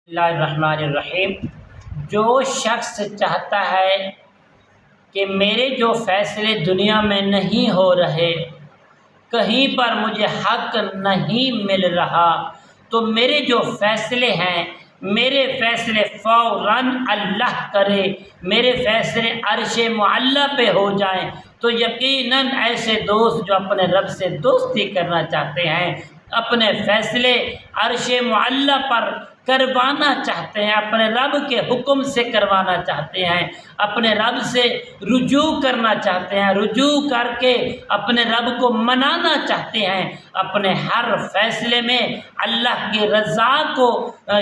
اللہ الرحمن الرحیم۔ جو شخص چاہتا ہے کہ میرے جو فیصلے دنیا میں نہیں ہو رہے، کہیں پر مجھے حق نہیں مل رہا، تو میرے جو فیصلے ہیں، میرے فیصلے فوراً اللہ کرے، میرے فیصلے عرش معلیٰ پہ ہو جائیں، تو یقیناً ایسے دوست جو اپنے رب سے دوستی کرنا چاہتے ہیں، اپنے فیصلے عرش معلیٰ پر کروانا چاہتے ہیں، اپنے رب کے حکم سے کروانا چاہتے ہیں، اپنے رب سے رجوع کرنا چاہتے ہیں، رجوع کر کے اپنے رب کو منانا چاہتے ہیں، اپنے ہر فیصلے میں اللہ کی رضا کو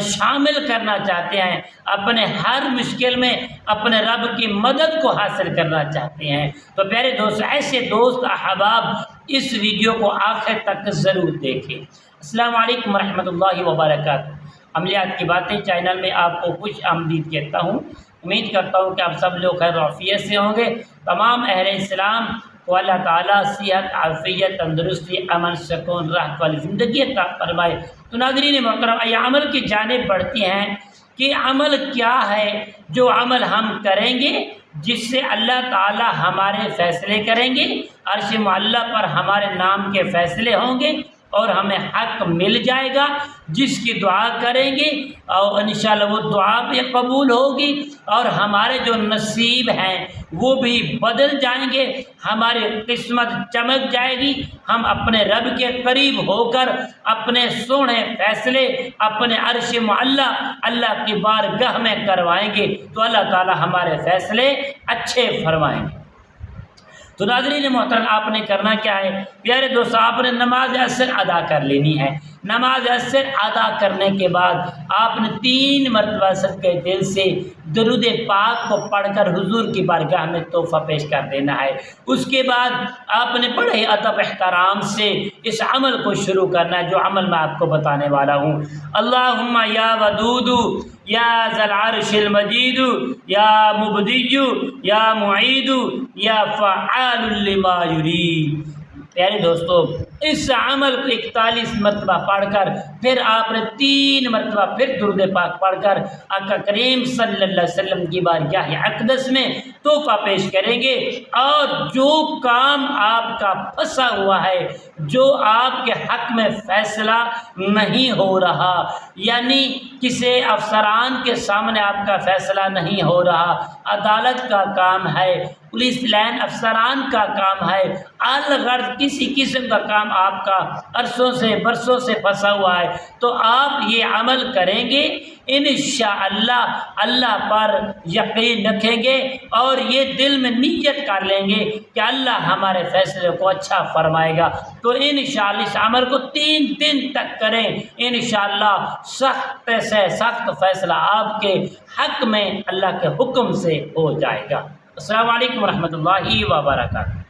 شامل کرنا چاہتے ہیں، اپنے ہر مشکل میں اپنے رب کی مدد کو حاصل کرنا چاہتے ہیں، تو پیارے دوست، ایسے دوست احباب اس ویڈیو کو آخر تک ضرور دیکھیں۔ السلام علیکم ورحمۃ اللہ وبرکاتہ۔ عملیات کی باتیں چینل میں آپ کو خوش آمدید کہتا ہوں۔ امید کرتا ہوں کہ آپ سب لوگ خیر و عافیت سے ہوں گے۔ تمام اہل اسلام کو اللہ تعالیٰ صحت، عافیت، تندرستی، امن، سکون، راحت والی زندگی عطا فرمائے۔ تو ناظرین محترم، یہ عمل کی جانب بڑھتی ہیں کہ عمل کیا ہے جو عمل ہم کریں گے جس سے اللہ تعالیٰ ہمارے فیصلے کریں گے، عرش معلیٰ پر ہمارے نام کے فیصلے ہوں گے اور ہمیں حق مل جائے گا، جس کی دعا کریں گے اور انشاءاللہ وہ دعا بھی قبول ہوگی اور ہمارے جو نصیب ہیں وہ بھی بدل جائیں گے، ہماری قسمت چمک جائے گی، ہم اپنے رب کے قریب ہو کر اپنے سونے فیصلے اپنے عرش معلیٰ اللہ کی بارگاہ میں کروائیں گے، تو اللہ تعالی ہمارے فیصلے اچھے فرمائیں گے۔ تو ناظرین محترم، آپ نے کرنا کیا ہے؟ پیارے دوست، آپ نے نماز عصر ادا کر لینی ہے۔ نماز عصر ادا کرنے کے بعد آپ نے 3 مرتبہ صدقہ دل سے درود پاک کو پڑھ کر حضور کی بارگاہ میں تحفہ پیش کر دینا ہے۔ اس کے بعد آپ نے بڑے ادب احترام سے اس عمل کو شروع کرنا ہے، جو عمل میں آپ کو بتانے والا ہوں۔ اللہم یا ودود یا ذا العرش المجید یا مبدی یا معید یا فعال لما یرید۔ پیارے دوستو، اس عمل کو 41 مرتبہ پڑھ کر پھر آپ نے 3 مرتبہ پھر درود پاک پڑھ کر آقا کریم صلی اللہ علیہ وسلم کی بارگاہ اقدس میں تحفہ پیش کریں گے، اور جو کام آپ کا پھنسا ہوا ہے، جو آپ کے حق میں فیصلہ نہیں ہو رہا، یعنی کسی افسران کے سامنے آپ کا فیصلہ نہیں ہو رہا، عدالت کا کام ہے، پولیس لائن افسران کا کام ہے، الغرض کسی قسم کا کام آپ کا عرصوں سے برسوں سے پھنسا ہوا ہے، تو آپ یہ عمل کریں گے، انشاءاللہ اللہ پر یقین رکھیں گے اور یہ دل میں نیت کر لیں گے کہ اللہ ہمارے فیصلے کو اچھا فرمائے گا، تو انشاءاللہ اس عمل کو 3 دن تک کریں، انشاءاللہ سخت سے سخت فیصلہ آپ کے حق میں اللہ کے حکم سے ہو جائے گا۔ السلام علیکم ورحمۃ اللہ وبرکاتہ۔